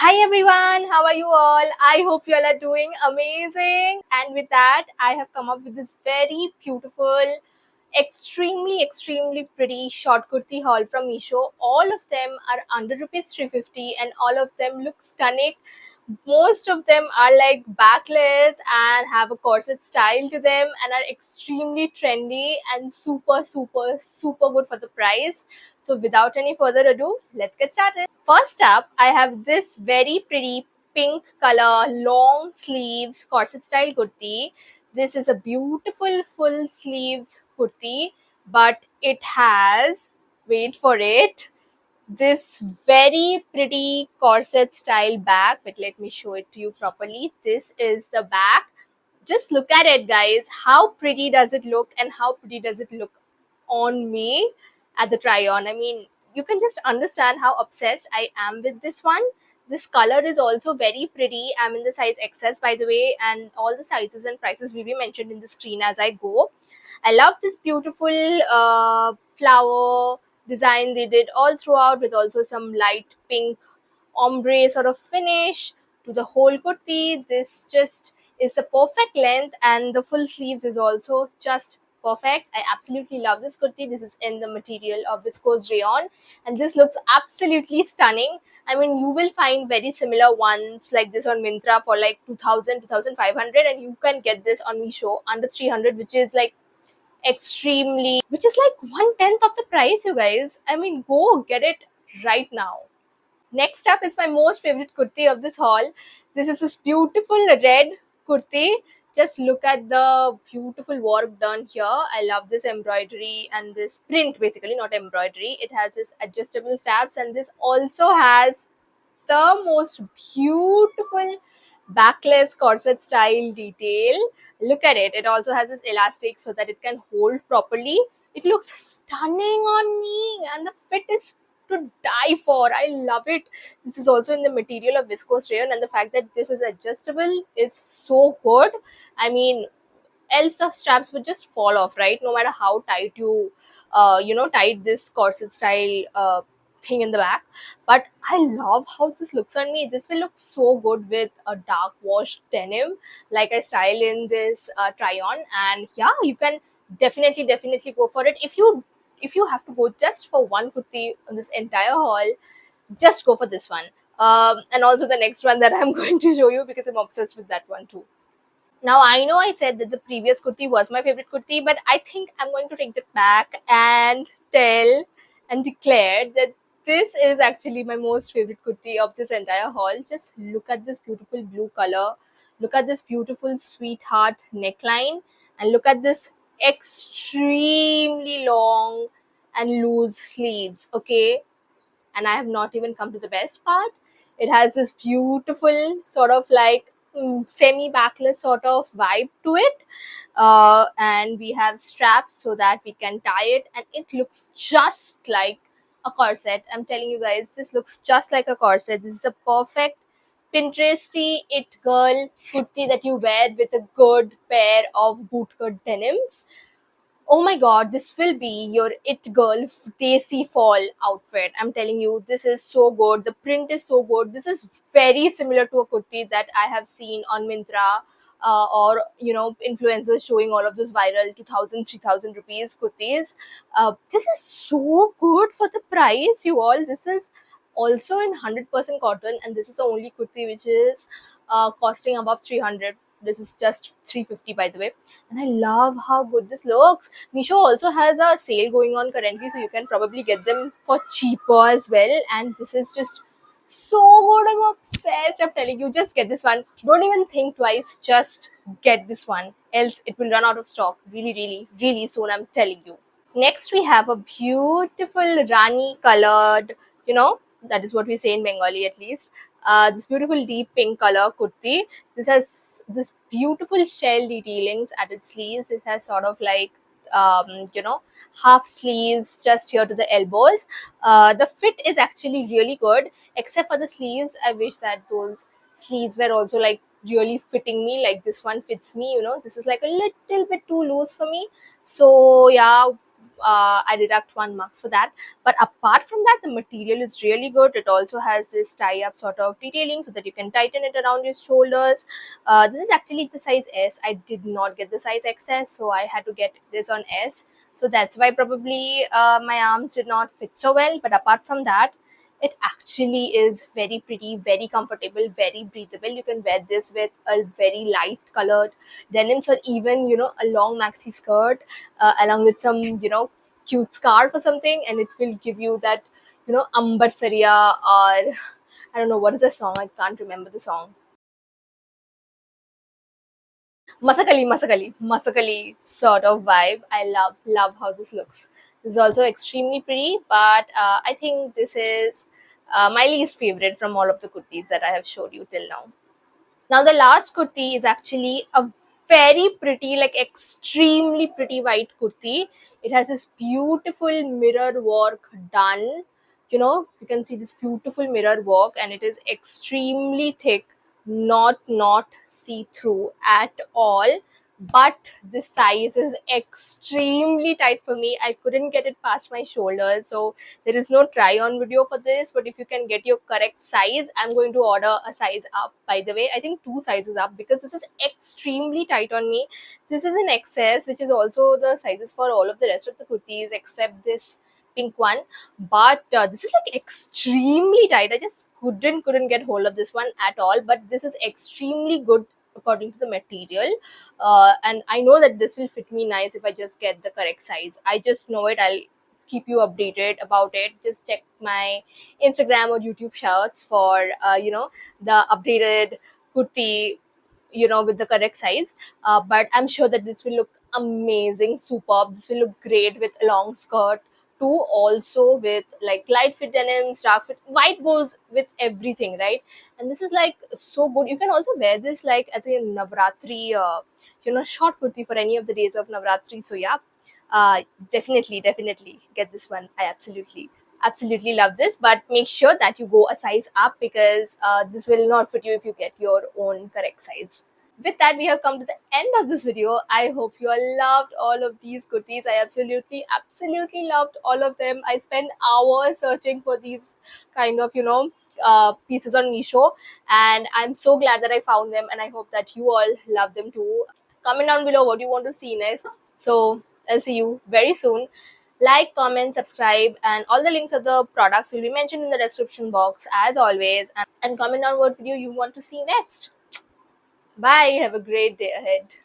Hi everyone, how are you all? I hope you all are doing amazing. And with that, I have come up with this very beautiful, extremely pretty short kurti haul from Meesho. All of them are under rupees 350 and all of them look stunning. Most of them are like backless and have a corset style to them and are extremely trendy and super good for the price. So without any further ado, let's get started. First up, I have this very pretty pink color long sleeves corset style kurti. This is a beautiful full sleeves kurti, but it has, wait for it, this very pretty corset style back. But let me show it to you properly. This is the back. Just look at it, guys. How pretty does it look, and how pretty does it look on me at the try on? I mean, you can just understand how obsessed I am with this one. This color is also very pretty. I'm in the size XS, by the way, and all the sizes and prices will be mentioned in the screen as I go. I love this beautiful flower design they did all throughout, with also some light pink ombre sort of finish to the whole kurti. This just is a perfect length, and the full sleeves is also just perfect. I absolutely love this kurti. This is in the material of viscose rayon, and this looks absolutely stunning. I mean, you will find very similar ones like this on Myntra for like 2000, 2500, and you can get this on Meesho under 300, which is like which is like 1/10 of the price, you guys. I mean, go get it right now. Next up is my most favorite kurti of this haul. This is this beautiful red kurti. Just look at the beautiful work done here. I love this embroidery and this print, basically, not embroidery. It has this adjustable straps, and this also has the most beautiful backless corset style detail. Look at it. It also has this elastic so that it can hold properly. It looks stunning on me, and the fit is to die for. I love it. This is also in the material of viscose rayon, and the fact that this is adjustable is so good. I mean, else the straps would just fall off, right? No matter how tight you tight this corset style thing in the back. But I love how this looks on me. This will look so good with a dark wash denim like I style in this try on. And yeah, you can definitely go for it. If you have to go just for one kurti on this entire haul, just go for this one. And also the next one that I'm going to show you, because I'm obsessed with that one too. Now, I know I said that the previous kurti was my favorite kurti, but I think I'm going to take that back and tell and declare that this is actually my most favorite kurti of this entire haul. Just look at this beautiful blue color. Look at this beautiful sweetheart neckline, and look at this extremely long and loose sleeves. Okay, and I have not even come to the best part. It has this beautiful sort of like semi backless sort of vibe to it, and we have straps so that we can tie it, and it looks just like a corset. I'm telling you guys, this looks just like a corset. This is a perfect Pinteresty it girl kurti that you wear with a good pair of bootcut denims. Oh my god, this will be your it girl desi fall outfit. I'm telling you, this is so good. The print is so good. This is very similar to a kurti that I have seen on Myntra, or influencers showing all of those viral 2000, 3000 rupees kurtis. This is so good for the price, you all. This is also in 100% cotton, and this is the only kurti which is costing above 300. This is just 350, by the way, and I love how good this looks. Meesho also has a sale going on currently, so you can probably get them for cheaper as well. And this is just so good. I'm obsessed. I'm telling you, just get this one. Don't even think twice. Just get this one. Else, it will run out of stock really soon. I'm telling you. Next, we have a beautiful Rani colored, that is what we say in Bengali at least. This beautiful deep pink color kurti. This has this beautiful shell detailings at its sleeves. It has sort of like, half sleeves just here to the elbows. The fit is actually really good, except for the sleeves. I wish that those sleeves were also like really fitting me like this one fits me. This is like a little bit too loose for me. So yeah, I deduct 1 marks for that. But apart from that, the material is really good. It also has this tie-up sort of detailing so that you can tighten it around your shoulders. This is actually the size S. I did not get the size XS, so I had to get this on S. So that's why probably my arms did not fit so well. But apart from that, it actually is very pretty, very comfortable, very breathable. You can wear this with a very light colored denims, or even a long maxi skirt along with some cute scarf or something, and it will give you that ambar saria, or I don't know what is the song. I can't remember the song. Masakali sort of vibe. I love how this looks. This is also extremely pretty, but I think this is my least favorite from all of the kurtis that I have showed you till now. Now the last kurti is actually a very pretty, like extremely pretty white kurti. It has this beautiful mirror work done. You can see this beautiful mirror work, and it is extremely thick, not see through at all. But the size is extremely tight for me. I couldn't get it past my shoulders, so there is no try on video for this. But if you can get your correct size, I'm going to order a size up, by the way. I think 2 sizes up, because this is extremely tight on me. This is an XS, which is also the sizes for all of the rest of the kurtis except this pink one. But this is like extremely tight. I just couldn't get hold of this one at all. But this is extremely good according to the material, and I know that this will fit me nice if I just get the correct size. I just know it. I'll keep you updated about it. Just check my Instagram or YouTube shorts for the updated kurti, with the correct size. But I'm sure that this will look amazing, superb. This will look great with a long skirt too, also with like light fit denims, dark fit. White goes with everything, right? And this is like so good. You can also wear this like as a Navratri, short kurti for any of the days of Navratri. So yeah, definitely get this one. I absolutely love this, but make sure that you go a size up, because this will not fit you if you get your own correct size. With that, we have come to the end of this video. I hope you all loved all of these kurtis. I absolutely loved all of them. I spent hours searching for these kind of pieces on Meesho, and I'm so glad that I found them, and I hope that you all love them too. Comment down below what you want to see next. So I'll see you very soon. Like, comment, subscribe, and all the links of the products will be mentioned in the description box as always. And comment down what video you want to see next. Bye. Have a great day ahead.